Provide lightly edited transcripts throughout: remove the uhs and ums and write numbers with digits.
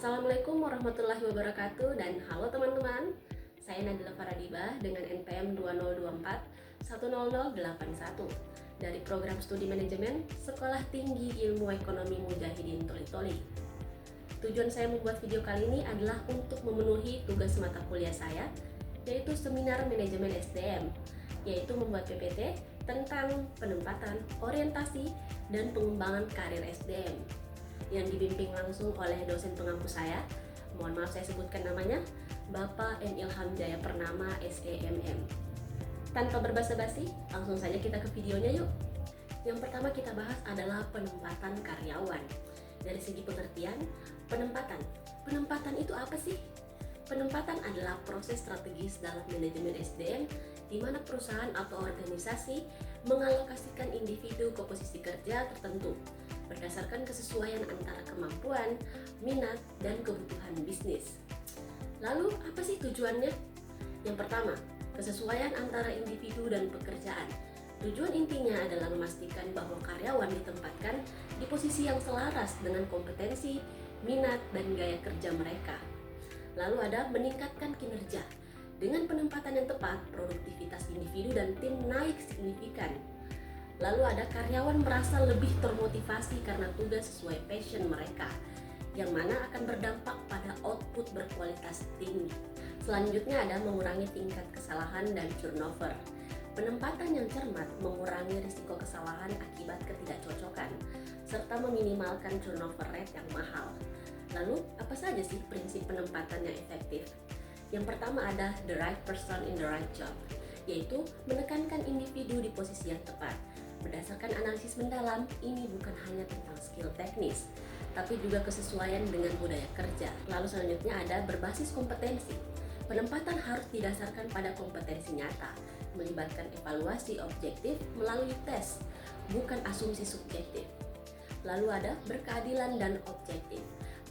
Assalamualaikum warahmatullahi wabarakatuh dan halo teman-teman. Saya Nadila Faradibah dengan NPM 2024 10081 dari Program Studi Manajemen Sekolah Tinggi Ilmu Ekonomi Mujahidin Toli-Toli. Tujuan saya membuat video kali ini adalah untuk memenuhi tugas mata kuliah saya, yaitu Seminar Manajemen SDM, yaitu membuat PPT tentang penempatan, orientasi, dan pengembangan karir SDM yang dibimbing langsung oleh dosen pengampu saya. Mohon maaf saya sebutkan namanya, Bapak M. Ilham Jaya Purnama SEMM. Tanpa berbasa-basi, langsung saja kita ke videonya yuk. Yang pertama kita bahas adalah penempatan karyawan. Dari segi pengertian, penempatan itu apa sih? Penempatan adalah proses strategis dalam manajemen SDM di mana perusahaan atau organisasi mengalokasikan individu ke posisi kerja tertentu berdasarkan kesesuaian antara kemampuan, minat, dan kebutuhan bisnis. Lalu, apa sih tujuannya? Yang pertama, kesesuaian antara individu dan pekerjaan. Tujuan intinya adalah memastikan bahwa karyawan ditempatkan di posisi yang selaras dengan kompetensi, minat, dan gaya kerja mereka. Lalu ada meningkatkan kinerja. Dengan penempatan yang tepat, produktivitas individu dan tim naik signifikan. Lalu ada karyawan merasa lebih termotivasi karena tugas sesuai passion mereka, yang mana akan berdampak pada output berkualitas tinggi. Selanjutnya ada mengurangi tingkat kesalahan dan turnover. Penempatan yang cermat mengurangi risiko kesalahan akibat ketidakcocokan, serta meminimalkan turnover rate yang mahal. Lalu, apa saja sih prinsip penempatan yang efektif? Yang pertama ada the right person in the right job, yaitu menekankan individu di posisi yang tepat. Berdasarkan analisis mendalam, ini bukan hanya tentang skill teknis, tapi juga kesesuaian dengan budaya kerja. Lalu selanjutnya ada berbasis kompetensi. Penempatan harus didasarkan pada kompetensi nyata, melibatkan evaluasi objektif melalui tes, bukan asumsi subjektif. Lalu ada berkeadilan dan objektif,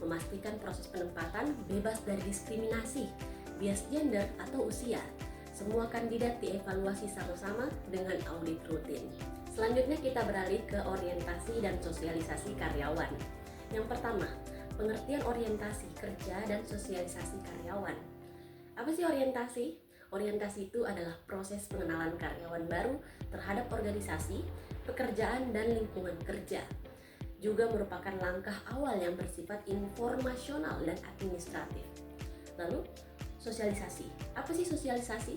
memastikan proses penempatan bebas dari diskriminasi, bias gender atau usia. Semua kandidat dievaluasi sama-sama dengan audit rutin. Selanjutnya kita beralih ke orientasi dan sosialisasi karyawan. Yang pertama, pengertian orientasi kerja dan sosialisasi karyawan. Apa sih orientasi? Orientasi itu adalah proses pengenalan karyawan baru terhadap organisasi, pekerjaan, dan lingkungan kerja. Juga merupakan langkah awal yang bersifat informasional dan administratif. Lalu, sosialisasi. Apa sih sosialisasi?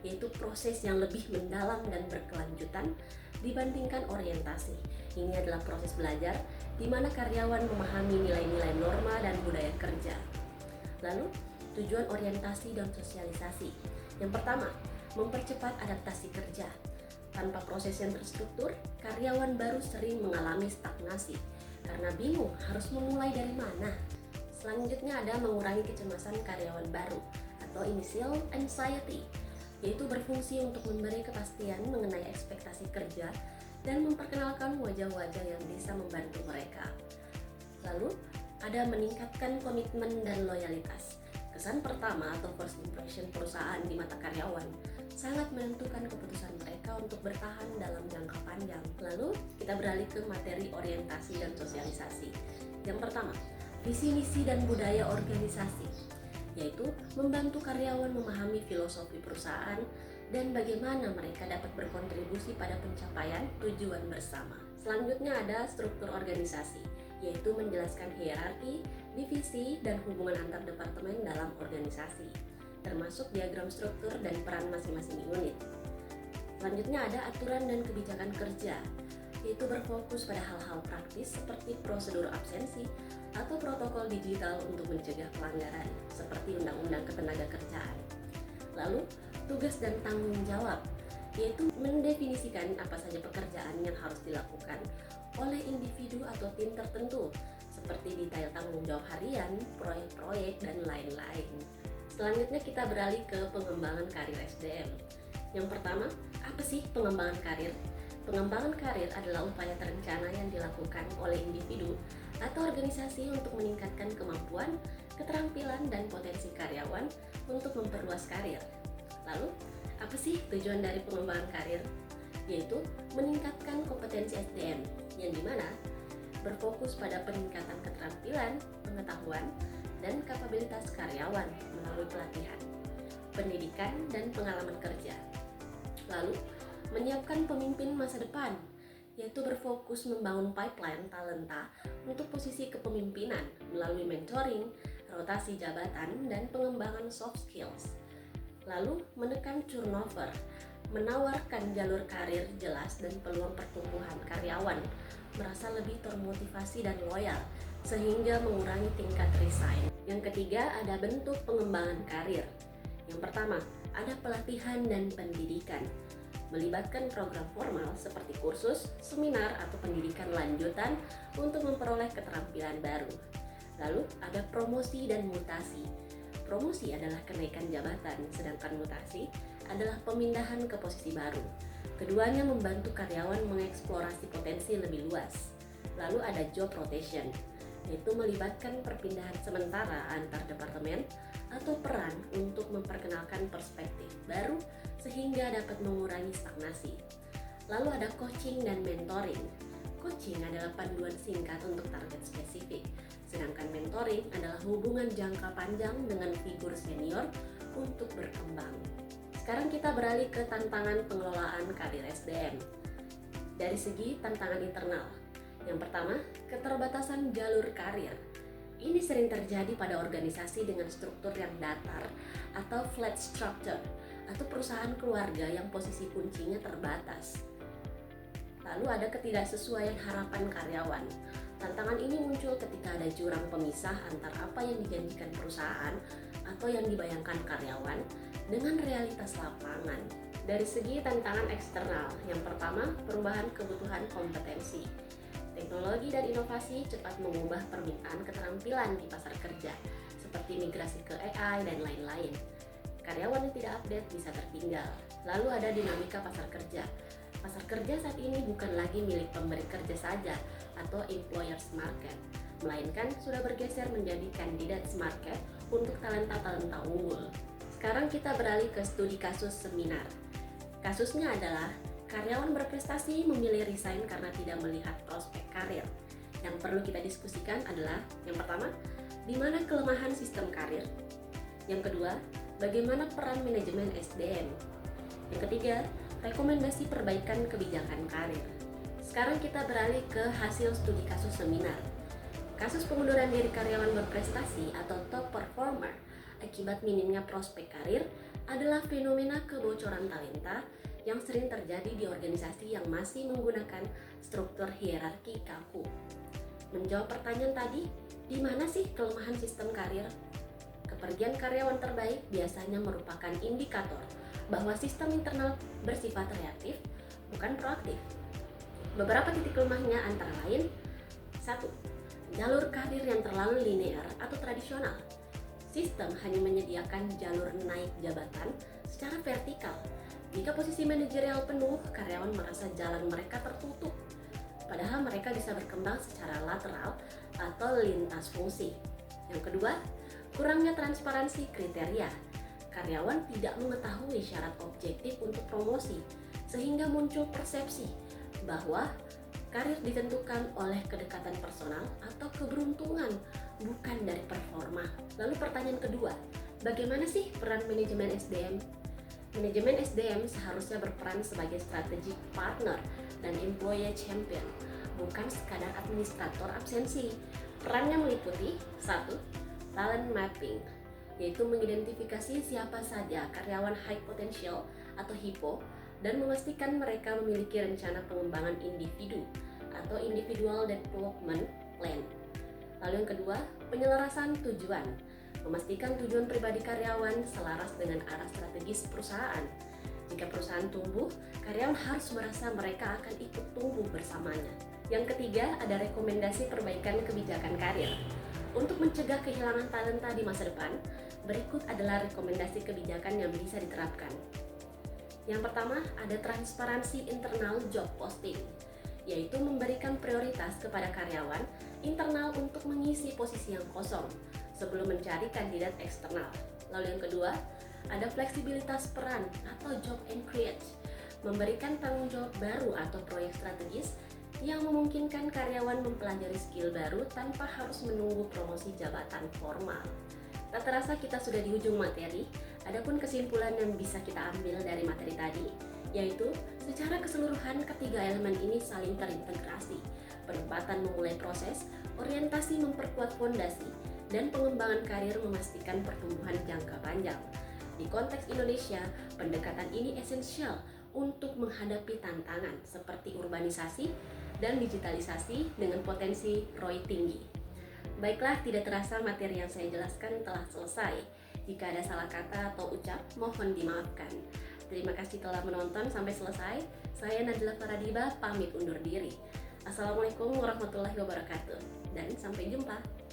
Yaitu proses yang lebih mendalam dan berkelanjutan dibandingkan orientasi. Ini adalah proses belajar di mana karyawan memahami nilai-nilai norma dan budaya kerja. Lalu, tujuan orientasi dan sosialisasi. Yang pertama, mempercepat adaptasi kerja. Tanpa proses yang terstruktur, karyawan baru sering mengalami stagnasi karena bingung harus memulai dari mana. Selanjutnya ada mengurangi kecemasan karyawan baru atau initial anxiety, yaitu berfungsi untuk memberi kepastian mengenai ekspektasi kerja dan memperkenalkan wajah-wajah yang bisa membantu mereka. Lalu, ada meningkatkan komitmen dan loyalitas. Kesan pertama atau first impression perusahaan di mata karyawan sangat menentukan keputusan mereka untuk bertahan dalam jangka panjang. Lalu, kita beralih ke materi orientasi dan sosialisasi. Yang pertama, visi misi dan budaya organisasi, yaitu membantu karyawan memahami filosofi perusahaan dan bagaimana mereka dapat berkontribusi pada pencapaian tujuan bersama. Selanjutnya ada struktur organisasi, yaitu menjelaskan hierarki, divisi, dan hubungan antar departemen dalam organisasi, termasuk diagram struktur dan peran masing-masing unit. Selanjutnya ada aturan dan kebijakan kerja, yaitu berfokus pada hal-hal praktis seperti prosedur absensi atau protokol digital untuk mencegah pelanggaran, seperti Undang-Undang Ketenagakerjaan. Lalu, tugas dan tanggung jawab, yaitu mendefinisikan apa saja pekerjaan yang harus dilakukan oleh individu atau tim tertentu, seperti detail tanggung jawab harian, proyek-proyek, dan lain-lain. Selanjutnya kita beralih ke pengembangan karir SDM. Yang pertama, apa sih pengembangan karir? Pengembangan karir adalah upaya terencana yang dilakukan oleh individu atau organisasi untuk meningkatkan kemampuan, keterampilan, dan potensi karyawan untuk memperluas karir. Lalu, apa sih tujuan dari pengembangan karir? Yaitu meningkatkan kompetensi SDM, yang dimana berfokus pada peningkatan keterampilan, pengetahuan, dan kapabilitas karyawan melalui pelatihan, pendidikan, dan pengalaman kerja. Lalu, menyiapkan pemimpin masa depan, yaitu berfokus membangun pipeline talenta untuk posisi kepemimpinan melalui mentoring, rotasi jabatan, dan pengembangan soft skills. Lalu, menekan turnover, menawarkan jalur karir jelas dan peluang pertumbuhan karyawan merasa lebih termotivasi dan loyal sehingga mengurangi tingkat resign. Yang ketiga, ada bentuk pengembangan karir. Yang pertama, ada pelatihan dan pendidikan, melibatkan program formal seperti kursus, seminar, atau pendidikan lanjutan untuk memperoleh keterampilan baru. Lalu ada promosi dan mutasi. Promosi adalah kenaikan jabatan, sedangkan mutasi adalah pemindahan ke posisi baru. Keduanya membantu karyawan mengeksplorasi potensi lebih luas. Lalu ada job rotation, yaitu melibatkan perpindahan sementara antar departemen atau peran untuk memperkenalkan perspektif baru sehingga dapat mengurangi stagnasi. Lalu ada coaching dan mentoring. Coaching adalah panduan singkat untuk target spesifik, sedangkan mentoring adalah hubungan jangka panjang dengan figur senior untuk berkembang. Sekarang kita beralih ke tantangan pengelolaan karir SDM. Dari segi tantangan internal, yang pertama, keterbatasan jalur karir. Ini sering terjadi pada organisasi dengan struktur yang datar atau flat structure, atau perusahaan keluarga yang posisi kuncinya terbatas. Lalu ada ketidaksesuaian harapan karyawan. Tantangan ini muncul ketika ada jurang pemisah antara apa yang dijanjikan perusahaan atau yang dibayangkan karyawan dengan realitas lapangan. Dari segi tantangan eksternal, yang pertama, perubahan kebutuhan kompetensi. Teknologi dan inovasi cepat mengubah permintaan keterampilan di pasar kerja, seperti migrasi ke AI dan lain-lain. Karyawan yang tidak update bisa tertinggal. Lalu ada dinamika pasar kerja. Pasar kerja saat ini bukan lagi milik pemberi kerja saja atau employers market, melainkan sudah bergeser menjadi candidates market untuk talenta-talenta unggul. Sekarang kita beralih ke studi kasus seminar. Kasusnya adalah karyawan berprestasi memilih resign karena tidak melihat prospek karir. Yang perlu kita diskusikan adalah, yang pertama, di mana kelemahan sistem karir. Yang kedua, bagaimana peran manajemen SDM. Yang ketiga, rekomendasi perbaikan kebijakan karir. Sekarang kita beralih ke hasil studi kasus seminar. Kasus pengunduran diri karyawan berprestasi atau top performer akibat minimnya prospek karir adalah fenomena kebocoran talenta yang sering terjadi di organisasi yang masih menggunakan struktur hierarki kaku. Menjawab pertanyaan tadi, di mana sih kelemahan sistem karir? Kepergian karyawan terbaik biasanya merupakan indikator bahwa sistem internal bersifat reaktif, bukan proaktif. Beberapa titik lemahnya antara lain: 1. Jalur karir yang terlalu linear atau tradisional. Sistem hanya menyediakan jalur naik jabatan secara vertikal. Jika posisi manajerial penuh, karyawan merasa jalan mereka tertutup, padahal mereka bisa berkembang secara lateral atau lintas fungsi. Yang kedua, kurangnya transparansi kriteria. Karyawan tidak mengetahui syarat objektif untuk promosi, sehingga muncul persepsi bahwa karir ditentukan oleh kedekatan personal atau keberuntungan, bukan dari performa. Lalu pertanyaan kedua, bagaimana sih peran manajemen SDM? Manajemen SDM seharusnya berperan sebagai strategic partner dan employee champion, bukan sekadar administrator absensi. Perannya meliputi 1. Talent mapping, yaitu mengidentifikasi siapa saja karyawan high potential atau HIPO dan memastikan mereka memiliki rencana pengembangan individu atau individual development plan. Lalu yang kedua, penyelarasan tujuan, memastikan tujuan pribadi karyawan selaras dengan arah strategis perusahaan. Jika perusahaan tumbuh, karyawan harus merasa mereka akan ikut tumbuh bersamanya. Yang ketiga, ada rekomendasi perbaikan kebijakan karir. Untuk mencegah kehilangan talenta di masa depan, berikut adalah rekomendasi kebijakan yang bisa diterapkan. Yang pertama, ada transparansi internal job posting, yaitu memberikan prioritas kepada karyawan internal untuk mengisi posisi yang kosong sebelum mencari kandidat eksternal. Lalu yang kedua, ada fleksibilitas peran atau job and create, memberikan tanggung jawab baru atau proyek strategis yang memungkinkan karyawan mempelajari skill baru tanpa harus menunggu promosi jabatan formal. Tak terasa kita sudah di ujung materi, adapun kesimpulan yang bisa kita ambil dari materi tadi, yaitu secara keseluruhan ketiga elemen ini saling terintegrasi. Penempatan memulai proses, orientasi memperkuat fondasi, dan pengembangan karir memastikan pertumbuhan jangka panjang. Di konteks Indonesia, pendekatan ini esensial untuk menghadapi tantangan seperti urbanisasi dan digitalisasi dengan potensi ROI tinggi. Baiklah, tidak terasa materi yang saya jelaskan telah selesai. Jika ada salah kata atau ucap, mohon dimaafkan. Terima kasih telah menonton sampai selesai. Saya Najla Faradiba pamit undur diri. Assalamualaikum warahmatullahi wabarakatuh dan sampai jumpa.